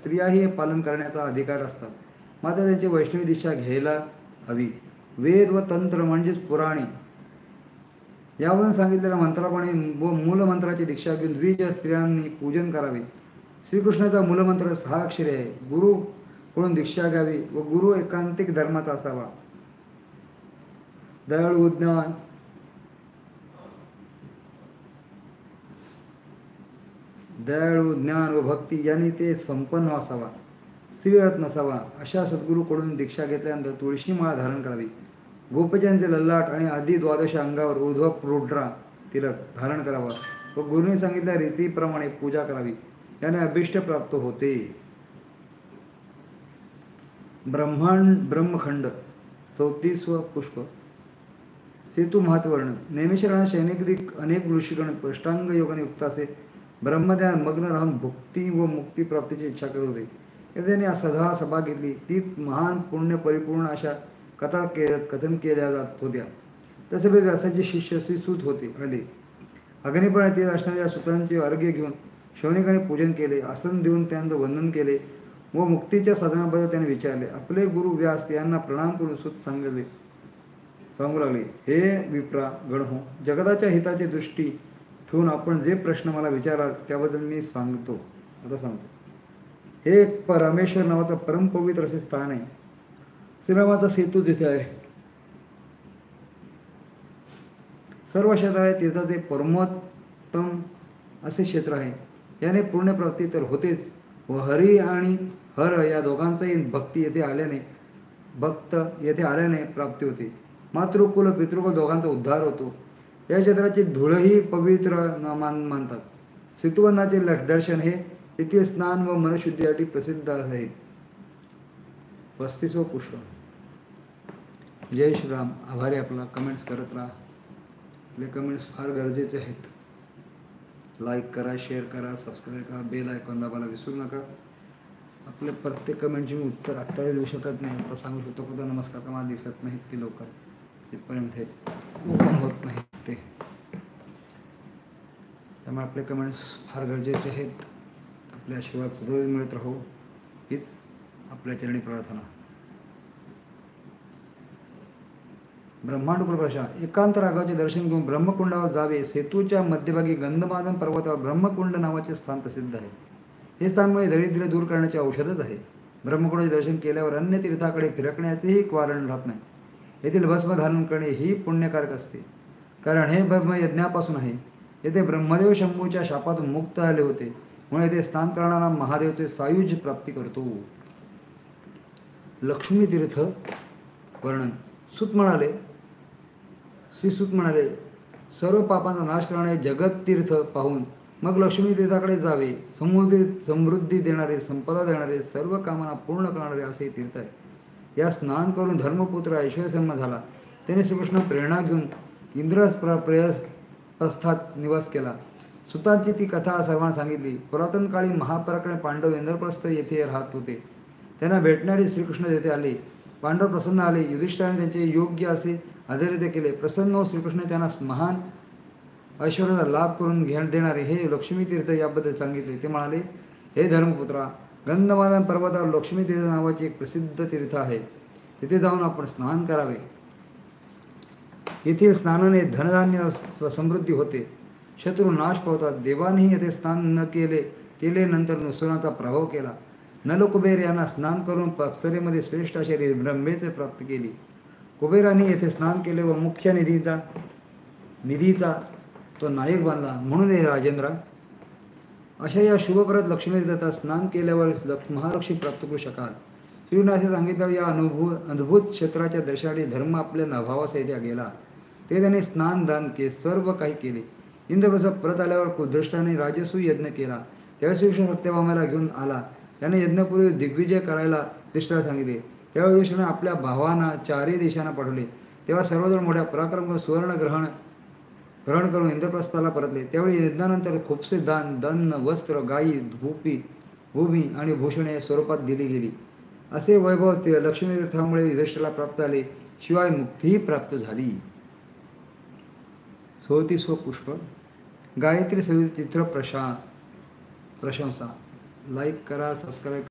स्त्रियाही हे पालन करण्याचा अधिकार असतात, मात्र त्यांची वैष्णवी दिशा घ्यायला हवी. वेद व तंत्र म्हणजेच पुराणे यावरून सांगितलेल्या मंत्राप्रमाणे व मूलमंत्राची दीक्षा घेऊन द्विज स्त्रियांनी पूजन करावे. श्रीकृष्णाचा मूलमंत्र 6 अक्षरे आहे. गुरुकडून दीक्षा घ्यावी व गुरु एकांतिक धर्माचा असावा. दयाळू ज्ञान व भक्ती यांनी ते संपन्न असावा. स्त्रीरत्न नसावा. अशा सद्गुरूकडून दीक्षा घेतल्यानंतर तुळशी माळा धारण करावी. गोपीचंदचे ललाट आणि आधी द्वादश अंगावर उद्धव प्रोड्रा तिलक धारण करावा व गुरुने सांगितलेल्या रीतीप्रमाणे पूजा करावी. याने अभिष्ट प्राप्त होते. ब्रह्मखंड 34 पुष्प. सेतू महत्वर्ण. नेमिषराणा सैनिक अनेक ऋषीगण अष्टांग योगाने युक्त असे ब्रह्मज्ञान मग्न राहून भुक्ती व मुक्ती प्राप्तीची इच्छा करत होते. त्याने सदा सभा घेतली. ती महान पुण्य परिपूर्ण अशा कथा कथन केल्या जात होत्या. तसे व्यासाचे शिष्य श्री सूत होते आले. अग्निपणात येत असणाऱ्या सुतांचे अर्घ्य घेऊन शौनिकाने पूजन केले. आसन देऊन त्यांचं वंदन केले व मुक्तीच्या साधनाबद्दल त्याने विचारले. आपले गुरु व्यास यांना प्रणाम करून सूत सांगू लागले, हे विप्रा गण हो, जगताच्या हिताची दृष्टी ठेवून आपण जे प्रश्न मला विचाराल त्याबद्दल मी सांगतो. हे परमेश्वर नावाचं परमपवित्र असे स्थान आहे. श्रीरामाचा सेतू तिथे आहे. सर्व क्षेत्र तीर्थाचे परमोत्तम असे क्षेत्र आहे. याने पुण्यप्राप्ती तर होतेच व हरी आणि हर या दोघांचाही भक्त येथे आल्याने प्राप्ती होते. मातृकुल पितृकुल दोघांचा उद्धार होतो. या क्षेत्राची धुळही पवित्र मानतात. सेतुबंधाचे दर्शन हे तेथील स्नान व मनशुद्धीसाठी प्रसिद्ध आहे. 35 पुष्प. जय श्रीराम. आभारी आपला. कमेंट्स करत राहा. आपले कमेंट्स फार गरजेचे आहेत. लाईक करा, शेअर करा, सबस्क्राईब करा, बेल आयकॉन दाबायला विसरू नका. आपले प्रत्येक कमेंटची मी उत्तर आत्ता देऊ शकत नाही. आता सांगू शकतो की नमस्कार का मला दिसत नाहीत ते लवकर तिथपर्यंत ओपन होत नाहीत ते. त्यामुळे आपले कमेंट्स फार गरजेचे आहेत. आपले आशीर्वाद सदैव मिळत राहो हीच आपल्या चरणी प्रार्थना. ब्रह्मांड प्रशा. एकांत रागाचे दर्शन घेऊन ब्रह्मकुंडावर जावे. सेतूच्या मध्यभागी गंधमादन पर्वतावर ब्रह्मकुंड नावाचे स्थान प्रसिद्ध आहे. हे स्थान म्हणजे दारिद्र्य दूर करण्याचे औषधच आहे. ब्रह्मकुंडाचे दर्शन केल्यावर अन्य तीर्थाकडे फिरकण्याचेही कारण राहत नाही. येथील भस्म धारण करणे ही पुण्यकारक असते, कारण हे ब्रह्म यज्ञापासून आहे. येथे ब्रह्मदेव शंभूच्या शापातून मुक्त झाले होते, म्हणून येथे स्नान करणारा महादेवचे सायुज्य प्राप्ती करतो. लक्ष्मी तीर्थ वर्णन. श्री सूत म्हणाले, सर्व पापांचा नाश करणारे जगत तीर्थ पाहून मग लक्ष्मी तीर्थाकडे जावे. समृद्धी देणारे, संपदा देणारे, सर्व कामांना पूर्ण करणारे असे तीर्थ आहे. या स्नान करून धर्मपुत्र ऐश्वर्यसंपन्न झाला. त्याने श्रीकृष्ण प्रेरणा घेऊन इंद्रप्रस्थात निवास केला. सुतांची ती कथा सर्वांना सांगितली. पुरातन काळी महापराक्रमी पांडव इंद्रप्रस्थ येथे राहत होते. त्यांना भेटणारे श्रीकृष्ण येथे आले. पांडव प्रसन्न आले. युधिष्ठिराने त्यांचे योग्य असे आदरातिथ्य केले. प्रसन्न श्रीकृष्ण त्यांना महान ऐश्वर्याचा लाभ करून देणारे हे लक्ष्मी तीर्थ याबद्दल सांगितले. ते म्हणाले, हे धर्मपुत्रा, गंधमादन पर्वतावर लक्ष्मी तीर्थ नावाचे एक प्रसिद्ध तीर्थ आहे. तिथे जाऊन आपण स्नान करावे. येथील स्नानाने धनधान्य समृद्धी होते. शत्रू नाश पावतात. देवांनीही येथे स्नान न केले नंतर नुसराचा प्रभाव केला. नलकुबेर यांना स्नान करून अप्सरेमध्ये श्रेष्ठ अशी ब्रह्मेचे प्राप्त केली. कुबेरांनी येथे स्नान केले व मुख्य निधीचा तो नायक बनला. म्हणून हे राजेंद्र, अशा या शुभप्रत लक्ष्मी तीर्थात स्नान केल्यावर महालक्ष्मी प्राप्त करू शकाल. श्रीने असे सांगितल्यावर या अद्भुत क्षेत्राच्या दर्शनासाठी धर्म आपल्या नभावास येथे गेला. ते त्याने स्नान दान के सर्व काही केले. इंद्रप्रस्थ परत आल्यावर कुदृष्टाने राजसूय यज्ञ केला. त्यावेळी श्रीकृष्ण सत्यभामाला घेऊन आला. त्याने यज्ञपूर्वी दिग्विजय करायला युधिष्ठिराला सांगितले. त्यावेळी युधिष्ठिराने आपल्या भावांना 4ही दिशांना पाठवले. तेव्हा सर्वजण मोठ्या पराक्रम सुवर्ण ग्रहण करून इंद्रप्रस्थाला परतले. त्यावेळी यज्ञानंतर खूपसे दान, धन, वस्त्र, गायी, भूमी आणि भूषणे स्वरूपात दिली गेली. असे वैभव लक्ष्मी तीर्थामुळे युधिष्ठिराला प्राप्त झाले. शिवाय मुक्तीही प्राप्त झाली. 34 पुष्प. गायत्री सवित्र प्रशंसा. लाईक करा, सबस्क्राईब